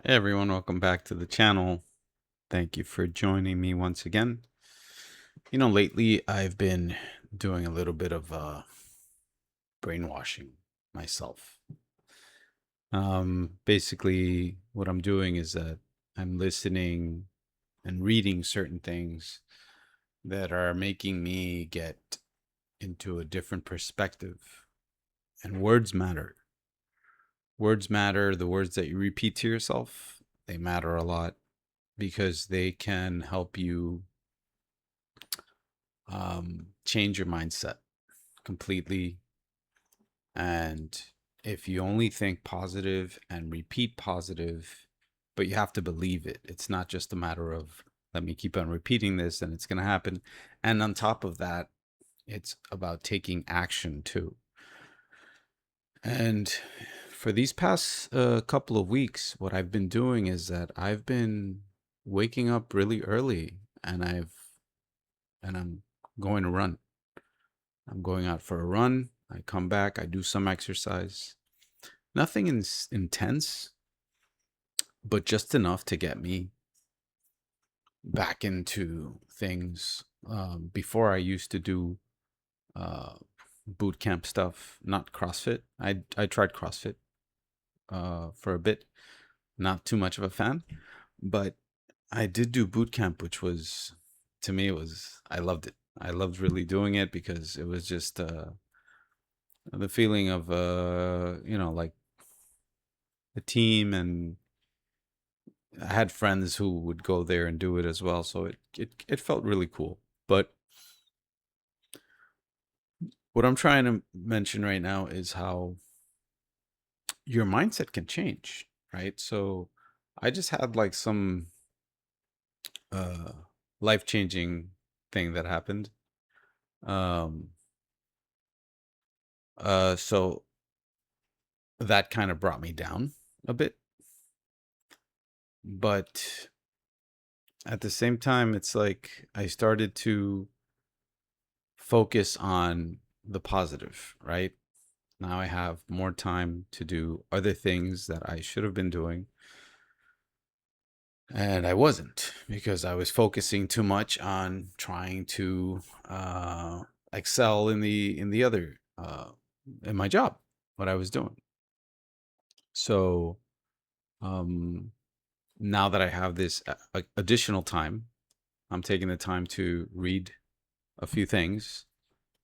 Hey everyone, welcome back to the channel. Thank you for joining me once again. Lately I've been doing a little bit of brainwashing myself. Basically, what I'm doing is that I'm listening and reading certain things that are making me get into a different perspective. And words matter. Words matter. The words that you repeat to yourself, they matter a lot because they can help you change your mindset completely. And if you only think positive and repeat positive, but you have to believe it, it's not just a matter of let me keep on repeating this and it's going to happen. And on top of that, it's about taking action too. And for these past couple of weeks, what I've been doing is that I've been waking up really early and I'm going to run. I'm going out for a run. I come back, I do some exercise. Nothing intense, but just enough to get me back into things. Before I used to do uh, boot camp stuff, not CrossFit. I tried CrossFit for a bit, not too much of a fan, but I did do boot camp, which was to me it was I loved it. I loved really doing it because it was just the feeling of like the team, and I had friends who would go there and do it as well, so it felt really cool. But what I'm trying to mention right now is how your mindset can change, right? So I just had like some uh life-changing thing that happened. Um so that kind of brought me down a bit, but at the same time it's like I started to focus on the positive, right? Now I have more time to do other things that I should have been doing. And I wasn't because I was focusing too much on trying to excel in the other in my job, what I was doing. So um, now that I have this additional time, I'm taking the time to read a few things.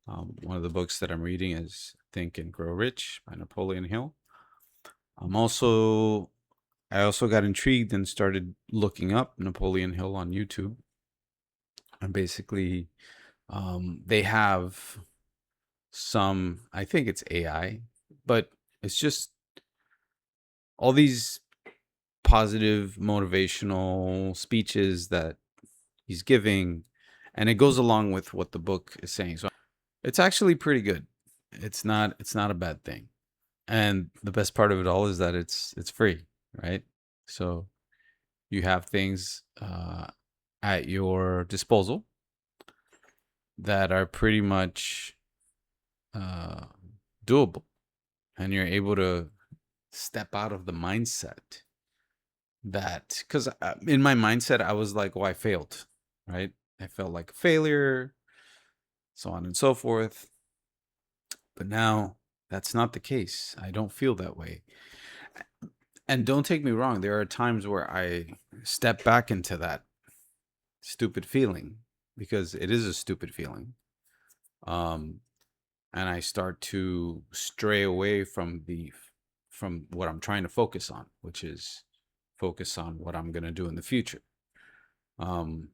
One of the books that I'm reading is Think and Grow Rich by Napoleon Hill. I'm also I also got intrigued and started looking up Napoleon Hill on YouTube. And basically, they have some, I think it's AI, but it's just all these positive motivational speeches that he's giving. And it goes along with what the book is saying. So it's actually pretty good. It's not a bad thing. And the best part of it all is that it's free, right? So you have things at your disposal that are pretty much uh, doable, and you're able to step out of the mindset that because in my mindset I was like, oh, I failed, right? I felt like a failure, so on and so forth. But now that's not the case. I don't feel that way. And don't take me wrong, there are times where I step back into that stupid feeling, because it is a stupid feeling. Um, and I start to stray away from what I'm trying to focus on, which is focus on what I'm going to do in the future. Um,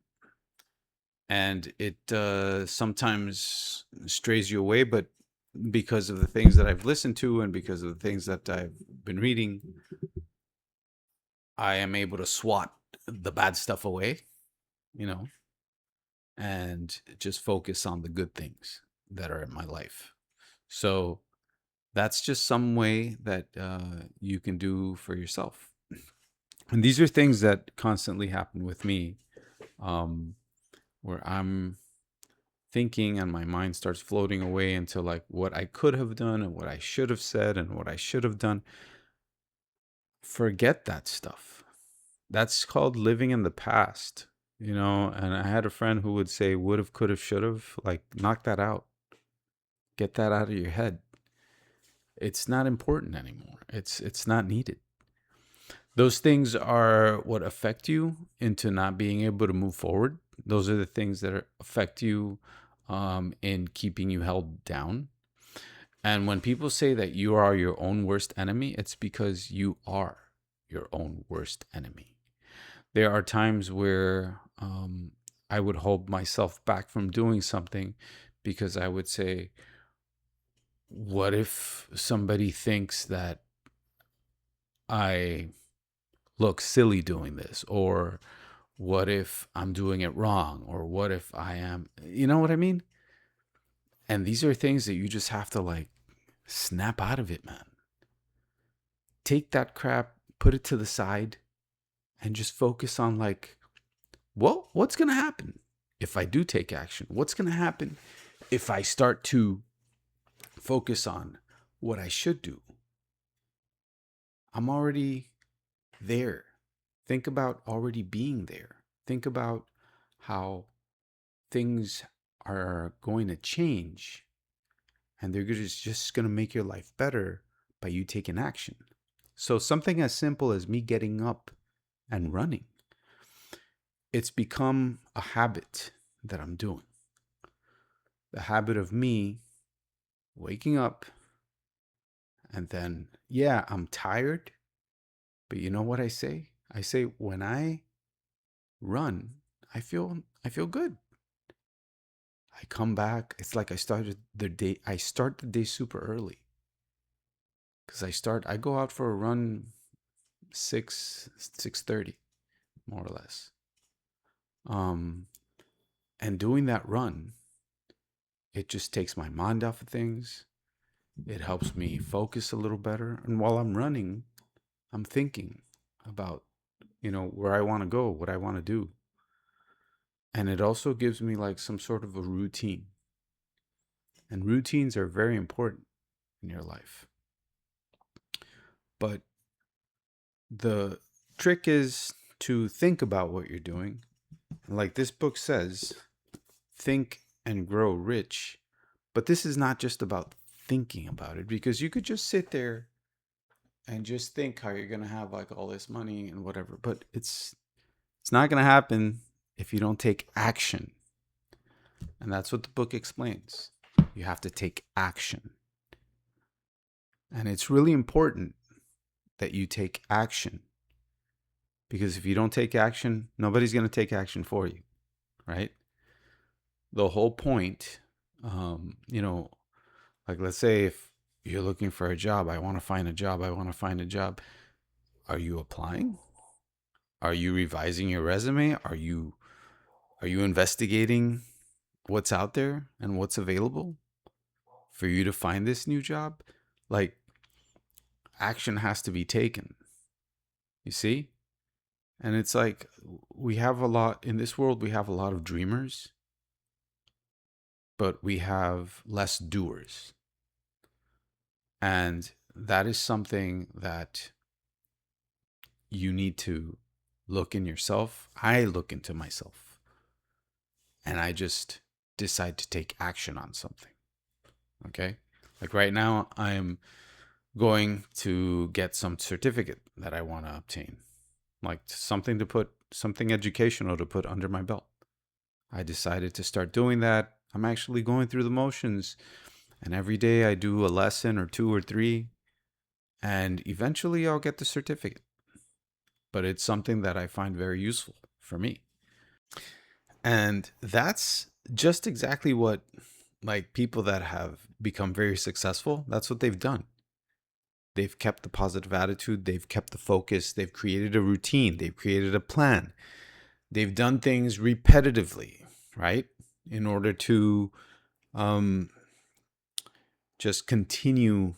and it sometimes strays you away, but because of the things that I've listened to and because of the things that I've been reading, I am able to swat the bad stuff away, you know, and just focus on the good things that are in my life. So that's just some way that you can do for yourself. And these are things that constantly happen with me, um, where I'm thinking and my mind starts floating away into like what I could have done and what I should have said and what I should have done. Forget that stuff. That's called living in the past, you know. And I had a friend who would say, would have, could have, should have. Like, knock that out. Get that out of your head. It's not important anymore. It's not needed. Those things are what affect you into not being able to move forward. Those are the things that affect you in keeping you held down. And when people say that you are your own worst enemy, it's because you are your own worst enemy. There are times where I would hold myself back from doing something because I would say, what if somebody thinks that I look silly doing this? Or what if I'm doing it wrong? Or what if I am, you know what I mean? And these are things that you just have to like snap out of it, man. Take that crap, put it to the side, and just focus on like, well, what's going to happen if I do take action? What's going to happen if I start to focus on what I should do? I'm already there. Think about already being there. Think about how things are going to change, and they're just going to make your life better by you taking action. So something as simple as me getting up and running, it's become a habit that I'm doing. The habit of me waking up and then, yeah, I'm tired, but you know what I say? I say when I run, I feel good. I come back, it's like I start the day super early. Cuz I go out for a run 6:30 more or less. Um and doing that run, it just takes my mind off of things. It helps me focus a little better. And while I'm running, I'm thinking about, where I want to go, what I want to do. And it also gives me like some sort of a routine. And routines are very important in your life. But the trick is to think about what you're doing. Like this book says, think and grow rich. But this is not just about thinking about it, because you could just sit there and just think how you're going to have like all this money and whatever, but it's not going to happen if you don't take action. And that's what the book explains. You have to take action. And it's really important that you take action, because if you don't take action, nobody's going to take action for you, right? The whole point, like let's say if you're looking for a job, I want to find a job, I want to find a job. Are you applying? Are you revising your resume? Are you investigating what's out there and what's available for you to find this new job? Like, action has to be taken. You see? And it's like we have a lot in this world, we have a lot of dreamers, but we have less doers. And that is something that you need to look in yourself. I look into myself and I just decide to take action on something. Okay? Like right now, I am going to get some certificate that I want to obtain, like something educational to put under my belt. I decided to start doing that. I'm actually going through the motions, and every day I do a lesson or two or three, and eventually I'll get the certificate. But it's something that I find very useful for me. And that's just exactly what, like, people that have become very successful, that's what they've done. They've kept the positive attitude, they've kept the focus, they've created a routine, they've created a plan. They've done things repetitively, right? In order to um, just continue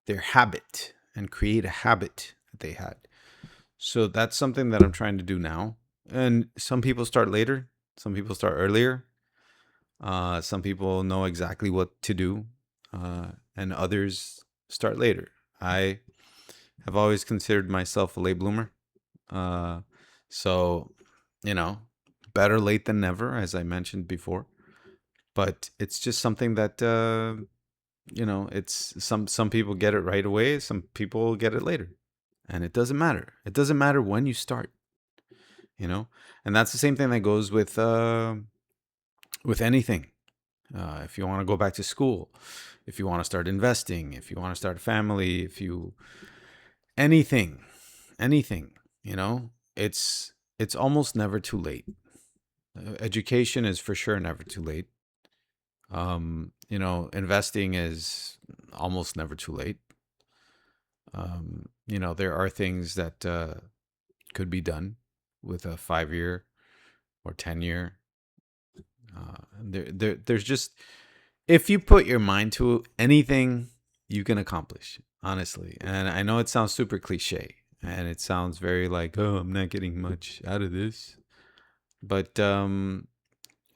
their habit and create a habit that they had. So that's something that I'm trying to do now. And some people start later, some people start earlier. Some people know exactly what to do, and others start later. I have always considered myself a late bloomer. Uh, so, you know, better late than never, as I mentioned before. But it's just something that it's some people get it right away, some people get it later, and it doesn't matter. It doesn't matter when you start, you know, and that's the same thing that goes with anything. If you want to go back to school, if you want to start investing, if you want to start a family, if you anything, anything, it's almost never too late. Education is for sure never too late. Investing is almost never too late. There are things that could be done with a 5 year or 10 year. There's just, if you put your mind to anything, you can accomplish, honestly. And I know it sounds super cliche and it sounds very like, oh, I'm not getting much out of this. But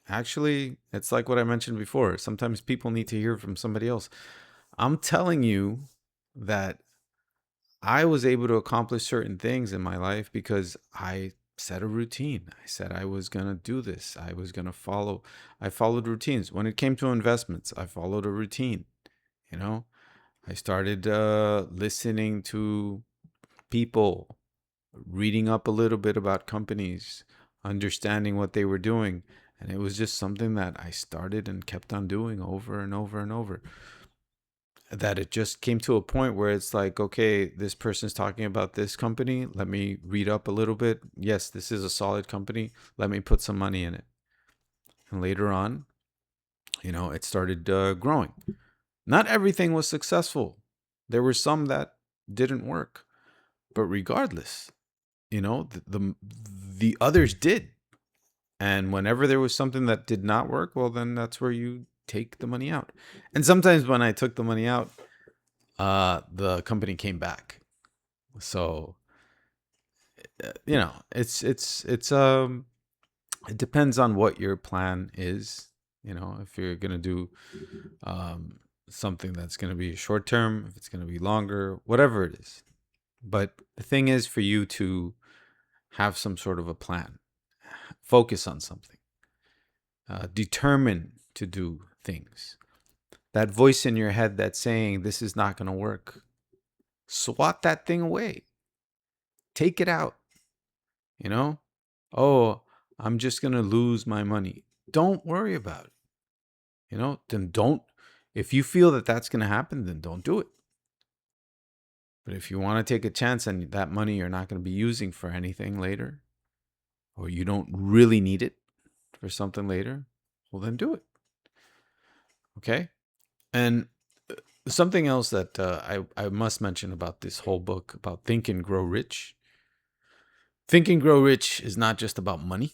actually, it's like what I mentioned before. Sometimes people need to hear from somebody else. I'm telling you that I was able to accomplish certain things in my life because I set a routine. I said I was going to do this. I was going to follow. I followed routines. When it came to investments, I followed a routine. You know, I started listening to people, reading up a little bit about companies, understanding what they were doing. And it was just something that I started and kept on doing over and over and over. That it just came to a point where it's like, okay, this person's talking about this company. Let me read up a little bit. Yes, this is a solid company. Let me put some money in it. And later on, it started growing. Not everything was successful. There were some that didn't work. But regardless, the others did. And whenever there was something that did not work, well, then that's where you take the money out. And sometimes when I took the money out, the company came back. So, it depends on what your plan is. If you're gonna do something that's gonna be short term, if it's gonna be longer, whatever it is. But the thing is for you to have some sort of a plan, focus on something, determine to do things. That voice in your head that's saying this is not gonna work, swat that thing away. Take it out. You know, oh, I'm just going to lose my money. Don't worry about it. Then don't, if you feel that that's going to happen, then don't do it. But if you want to take a chance and that money you're not going to be using for anything later, or you don't really need it for something later, well, then do it. Okay. And something else that I must mention about this whole book about Think and Grow Rich. Think and Grow Rich is not just about money.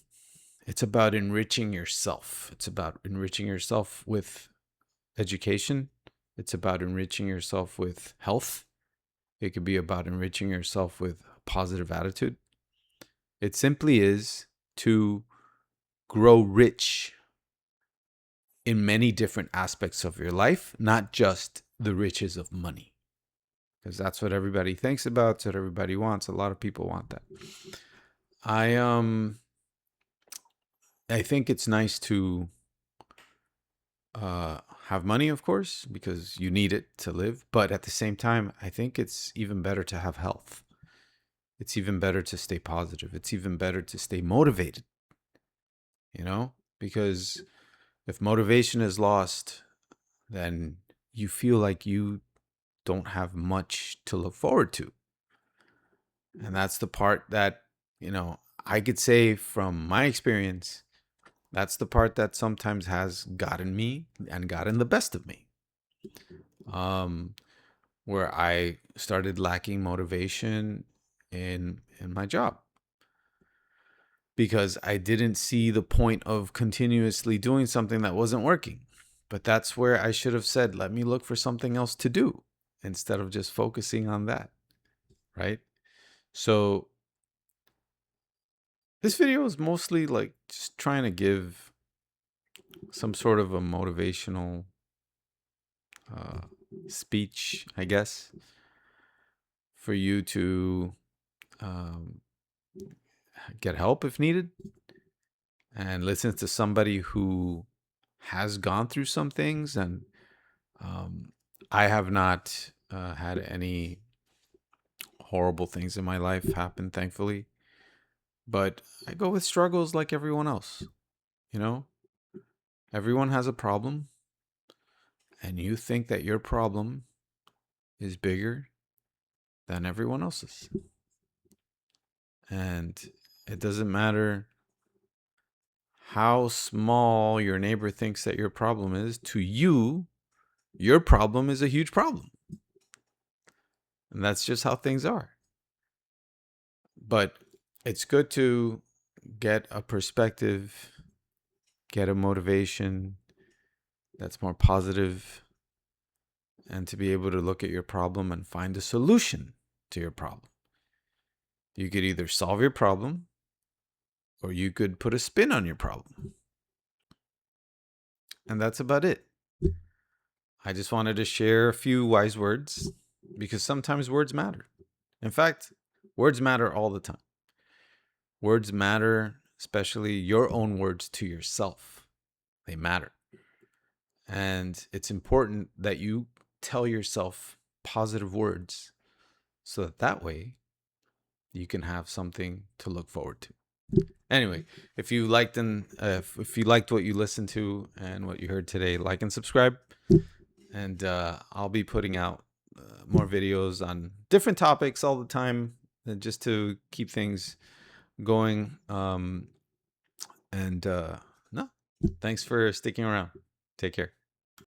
It's about enriching yourself. It's about enriching yourself with education. It's about enriching yourself with health. It could be about enriching yourself with a positive attitude. It simply is to grow rich in many different aspects of your life, not just the riches of money. Because that's what everybody thinks about, it's what everybody wants. A lot of people want that. I think it's nice to have money, of course, because you need it to live. But at the same time, I think it's even better to have health. It's even better to stay positive. It's even better to stay motivated, because if motivation is lost, then you feel like you don't have much to look forward to. And that's the part that, I could say from my experience, that's the part that sometimes has gotten me and gotten the best of me. Where I started lacking motivation in my job because I didn't see the point of continuously doing something that wasn't working. But that's where I should have said, let me look for something else to do instead of just focusing on that, right? So this video is mostly like just trying to give some sort of a motivational speech, I guess, for you to get help if needed, and listen to somebody who has gone through some things. And um, I have not had any horrible things in my life happen, thankfully. But I go with struggles like everyone else. You know, everyone has a problem, and you think that your problem is bigger than everyone else's. And it doesn't matter how small your neighbor thinks that your problem is. To you, your problem is a huge problem. And that's just how things are. But it's good to get a perspective, get a motivation that's more positive, and to be able to look at your problem and find a solution to your problem. You could either solve your problem or you could put a spin on your problem. And that's about it. I just wanted to share a few wise words because sometimes words matter. In fact, words matter all the time. Words matter, especially your own words to yourself. They matter. And it's important that you tell yourself positive words so that way you can have something to look forward to. Anyway, if you liked if you liked what you listened to and what you heard today, like and subscribe. And I'll be putting out more videos on different topics all the time, just to keep things going. And no, thanks for sticking around. Take care.